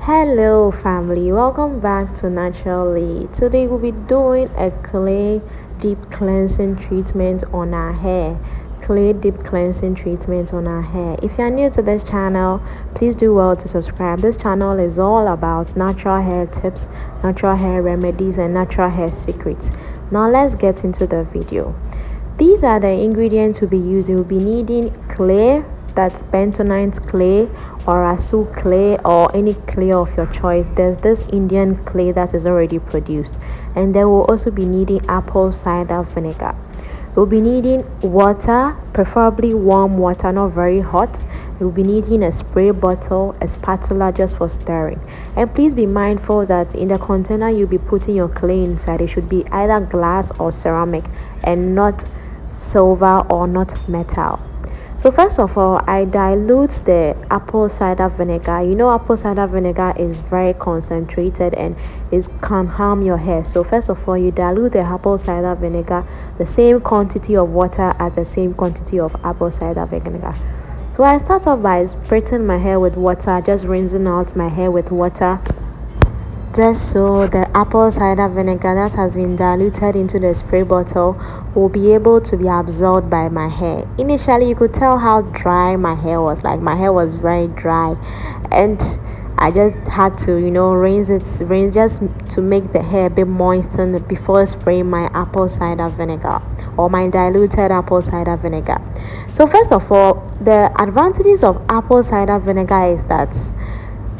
Hello family, welcome back to NaturalLee. Today we'll be doing a clay deep cleansing treatment on our hair. Clay deep cleansing treatment on our hair. If you're new to this channel, please do well to subscribe. This channel is all about natural hair tips, natural hair remedies, and natural hair secrets. Now let's get into the video. These are the ingredients we'll be using. We'll be needing clay, that's bentonite clay or asu clay or any clay of your choice. There's this Indian clay that is already produced, and then we'll also be needing apple cider vinegar. We'll be needing water, preferably warm water, not very hot. We'll be needing a spray bottle, a spatula just for stirring. And please be mindful that in the container you'll be putting your clay inside, it should be either glass or ceramic and not silver or not metal. So first of all, I dilute the apple cider vinegar. You know, apple cider vinegar is very concentrated and it can harm your hair. So first of all, you dilute the apple cider vinegar the same quantity of water as the same quantity of apple cider vinegar. So I start off by spritzing my hair with water, just rinsing out my hair with water, just so the apple cider vinegar that has been diluted into the spray bottle will be able to be absorbed by my hair. Initially, you could tell how dry my hair was. Like, my hair was very dry, and I just had to, rinse just to make the hair a bit moistened before spraying my apple cider vinegar or my diluted apple cider vinegar. So first of all, the advantages of apple cider vinegar is that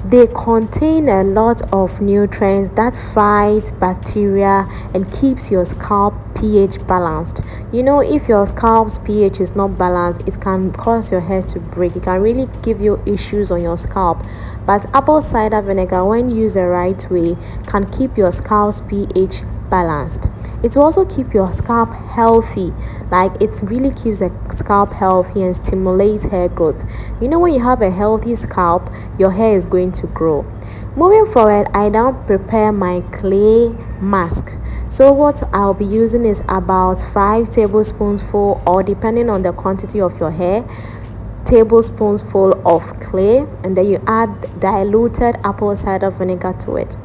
they contain a lot of nutrients that fight bacteria and keeps your scalp pH balanced. If your scalp's pH is not balanced, it can cause your hair to break. It can really give you issues on your scalp. But apple cider vinegar, when used the right way, can keep your scalp's pH balanced. It will also keep your scalp healthy. Like, it really keeps the scalp healthy and stimulates hair growth. When you have a healthy scalp, your hair is going to grow. Moving forward, I now prepare my clay mask. So what I'll be using is about 5 tablespoonfuls, or depending on the quantity of your hair, tablespoonful of clay, and then you add diluted apple cider vinegar to it.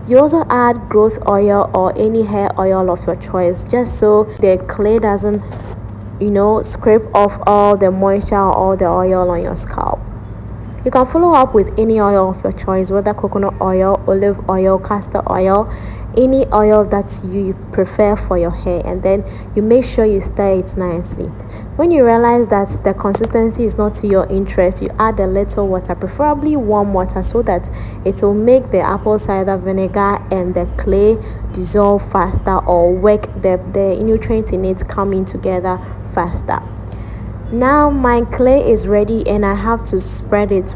You also add growth oil or any hair oil of your choice, just so the clay doesn't scrape off all the moisture or all the oil on your scalp. You can follow up with any oil of your choice, whether coconut oil, olive oil, castor oil, any oil that you prefer for your hair, and then you make sure you stir it nicely. When you realize that the consistency is not to your interest, you add a little water, preferably warm water, so that it will make the apple cider vinegar and the clay dissolve faster, or work the nutrients in it coming together faster. Now my clay is ready and I have to spread it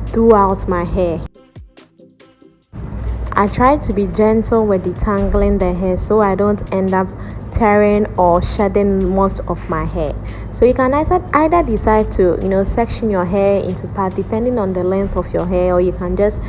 throughout my hair. I try to be gentle with detangling the hair so I don't end up tearing or shedding most of my hair. So you can either decide to section your hair into parts depending on the length of your hair, or you can just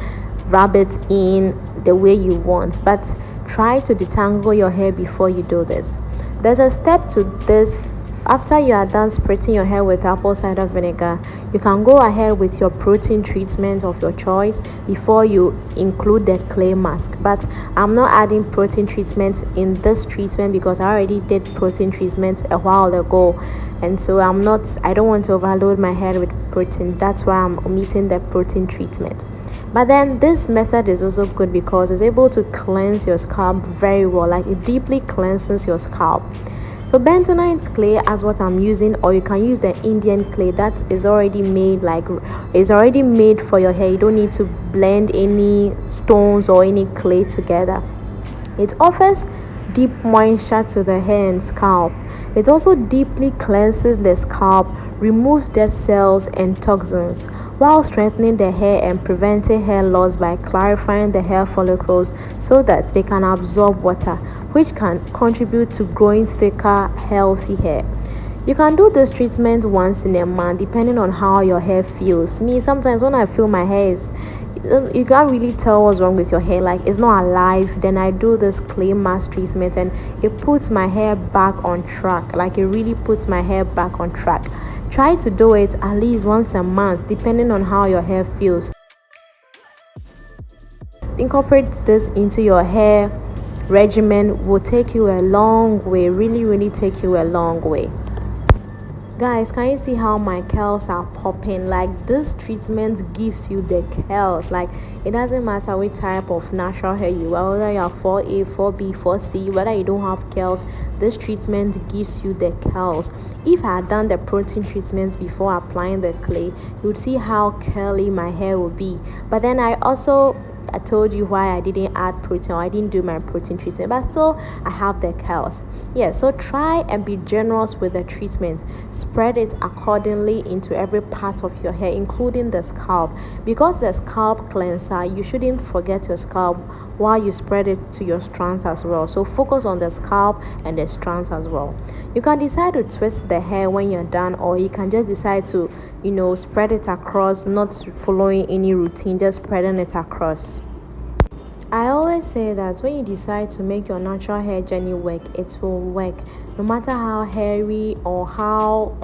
rub it in the way you want, but try to detangle your hair before you do this. There's a step to this. After you are done spritzing your hair with apple cider vinegar, you can go ahead with your protein treatment of your choice before you include the clay mask. But I'm not adding protein treatment in this treatment because I already did protein treatment a while ago, and so I don't want to overload my hair with protein. That's why I'm omitting the protein treatment. But then this method is also good because it's able to cleanse your scalp very well. Like, it deeply cleanses your scalp. So bentonite clay as what I'm using, or you can use the Indian clay that is already made, for your hair. You don't need to blend any stones or any clay together. It offers deep moisture to the hair and scalp. It also deeply cleanses the scalp, removes dead cells and toxins, while strengthening the hair and preventing hair loss by clarifying the hair follicles so that they can absorb water, which can contribute to growing thicker, healthy hair. You can do this treatment once in a month depending on how your hair feels. Me, sometimes when I feel my hair is, you can't really tell what's wrong with your hair, like it's not alive, then I do this clay mask treatment and it puts my hair back on track. Like, it really puts my hair back on track. Try to do it at least once a month depending on how your hair feels. incorporate this into your hair regimen will take you a long way, really take you a long way. Guys, can you see how my curls are popping? Like, this treatment gives you the curls. Like, it doesn't matter which type of natural hair you are, whether you are 4A, 4B, 4C, whether you don't have curls, this treatment gives you the curls. If I had done the protein treatment before applying the clay, you would see how curly my hair would be. But then I told you why I didn't add protein, or I didn't do my protein treatment, but still I have the curls. Yeah, so try and be generous with the treatment. Spread it accordingly into every part of your hair, including the scalp. Because the scalp cleanser, you shouldn't forget your scalp while you spread it to your strands as well. So focus on the scalp and the strands as well. You can decide to twist the hair when you're done, or you can just decide to spread it across, not following any routine, just spreading it across. I always say that when you decide to make your natural hair journey work, it will work. No matter how hairy or how,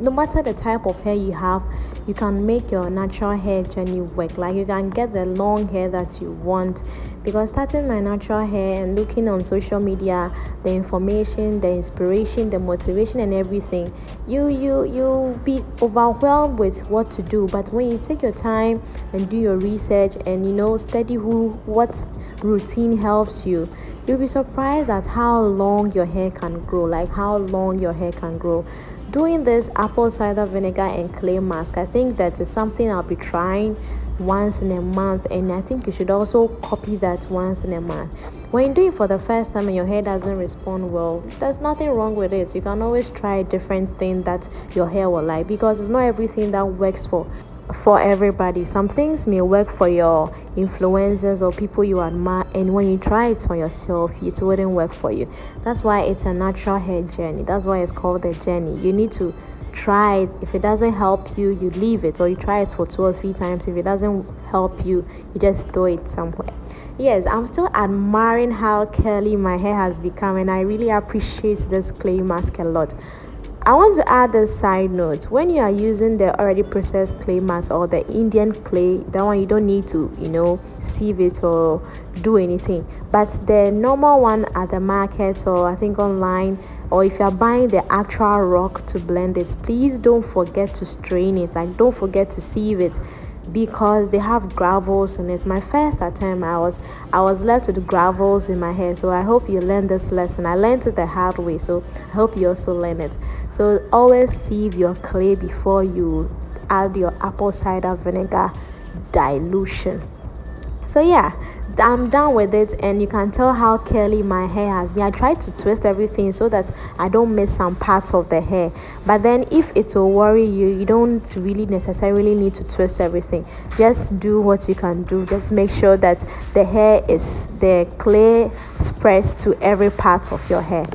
no matter the type of hair you have, you can make your natural hair journey work. Like, you can get the long hair that you want. Because starting my natural hair and looking on social media, the information, the inspiration, the motivation and everything, you be overwhelmed with what to do. But when you take your time and do your research and study what routine helps you, you'll be surprised at how long your hair can grow. Like, how long your hair can grow. Doing this apple cider vinegar and clay mask, I think that is something I'll be trying once in a month, and I think you should also copy that once in a month. When you do it for the first time and your hair doesn't respond well, there's nothing wrong with it. You can always try a different thing that your hair will like, because it's not everything that works for everybody. Some things may work for your influencers or people you admire, and when you try it for yourself, it wouldn't work for you. That's why it's a natural hair journey. That's why it's called the journey. You need to try it. If it doesn't help you, you leave it, or you try it for 2 or 3 times. If it doesn't help you, you just throw it somewhere. Yes, I'm still admiring how curly my hair has become, and I really appreciate this clay mask a lot. I want to add a side note. When you are using the already processed clay mask or the Indian clay, that one you don't need to sieve it or do anything. But the normal one at the market, or I think online, or if you are buying the actual rock to blend it, please don't forget to strain it. Like, don't forget to sieve it, because they have gravels in it. My first attempt, I was left with gravels in my hair. So I hope you learn this lesson. I learned it the hard way, so I hope you also learn it. So always sieve your clay before you add your apple cider vinegar dilution. So yeah, I'm done with it, and you can tell how curly my hair has been. I tried to twist everything so that I don't miss some parts of the hair. But then if it will worry you, you don't really necessarily need to twist everything. Just do what you can do. Just make sure that the clay spreads to every part of your hair.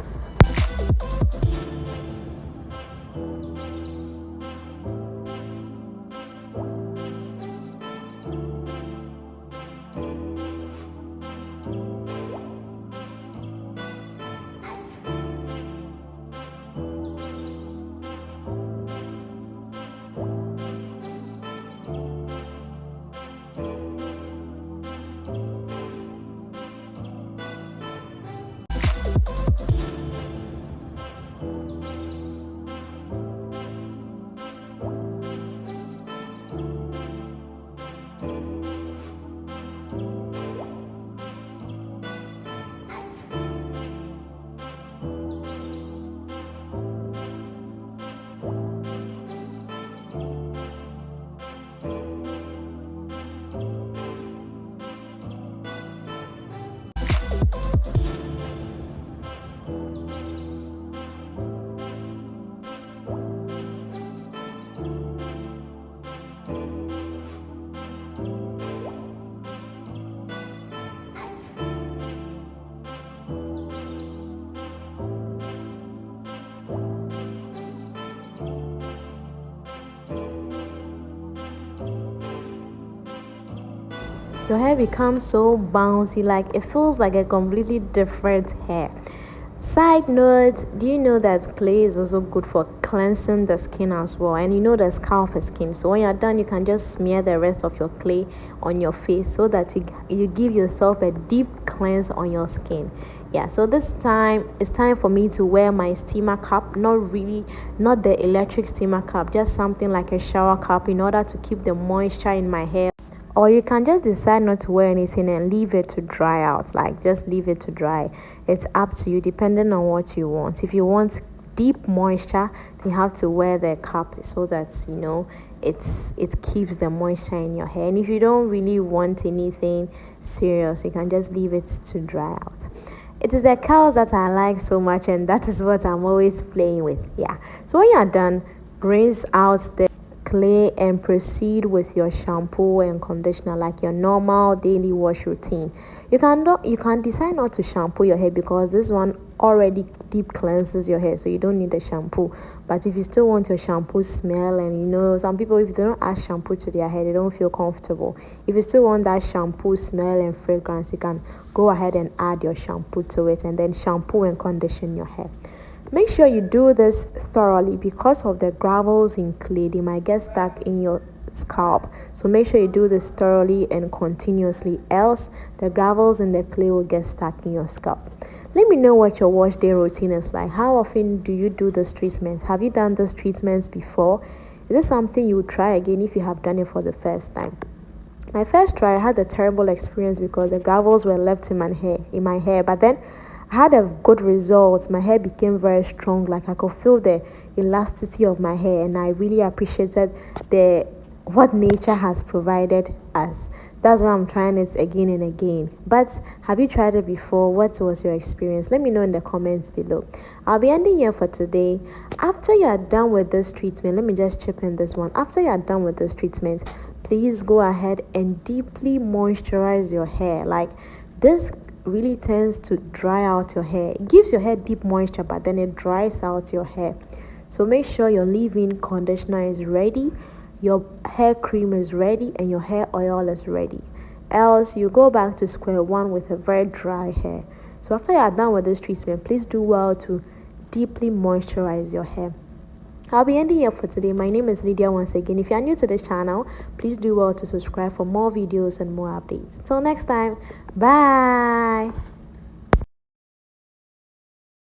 Your hair becomes so bouncy, like it feels like a completely different hair. Side note, do you know that clay is also good for cleansing the skin as well? And you know the scalp is skin. So when you're done, you can just smear the rest of your clay on your face so that you give yourself a deep cleanse on your skin. Yeah, so this time it's time for me to wear my steamer cap. Not the electric steamer cap, just something like a shower cap in order to keep the moisture in my hair. Or you can just decide not to wear anything and leave it to dry out, like just leave it to dry. It's up to you depending on what you want. If you want deep moisture, you have to wear the cap so that it keeps the moisture in your hair. And if you don't really want anything serious, you can just leave it to dry out. It is the curls that I like so much, and that is what I'm always playing with. Yeah, so when you're done, rinse out the clay and proceed with your shampoo and conditioner like your normal daily wash routine. You can decide not to shampoo your hair because this one already deep cleanses your hair, so you don't need a shampoo. But if you still want your shampoo smell, and some people, if they don't add shampoo to their hair, they don't feel comfortable. If you still want that shampoo smell and fragrance, you can go ahead and add your shampoo to it and then shampoo and condition your hair. Make sure you do this thoroughly because of the gravels in clay. They might get stuck in your scalp. So make sure you do this thoroughly and continuously, else the gravels in the clay will get stuck in your scalp. Let me know what your wash day routine is like. How often do you do this treatment? Have you done this treatments before? Is this something you would try again if you have done it for the first time? My first try, I had a terrible experience because the gravels were left in my hair, but then I had a good result. My hair became very strong, like I could feel the elasticity of my hair, and I really appreciated what nature has provided us. That's why I'm trying it again and again. But have you tried it before? What was your experience? Let me know in the comments below. I'll be ending here for today. After you are done with this treatment, let me just chip in this one. After you are done with this treatment, please go ahead and deeply moisturize your hair. Like this really tends to dry out your hair. It gives your hair deep moisture, but then it dries out your hair. So make sure your leave-in conditioner is ready, your hair cream is ready, and your hair oil is ready. Else you go back to square one with a very dry hair. So after you are done with this treatment, please do well to deeply moisturize your hair. I'll be ending here for today. My name is Lydia once again. If you are new to this channel, please do well to subscribe for more videos and more updates. Till next time, bye.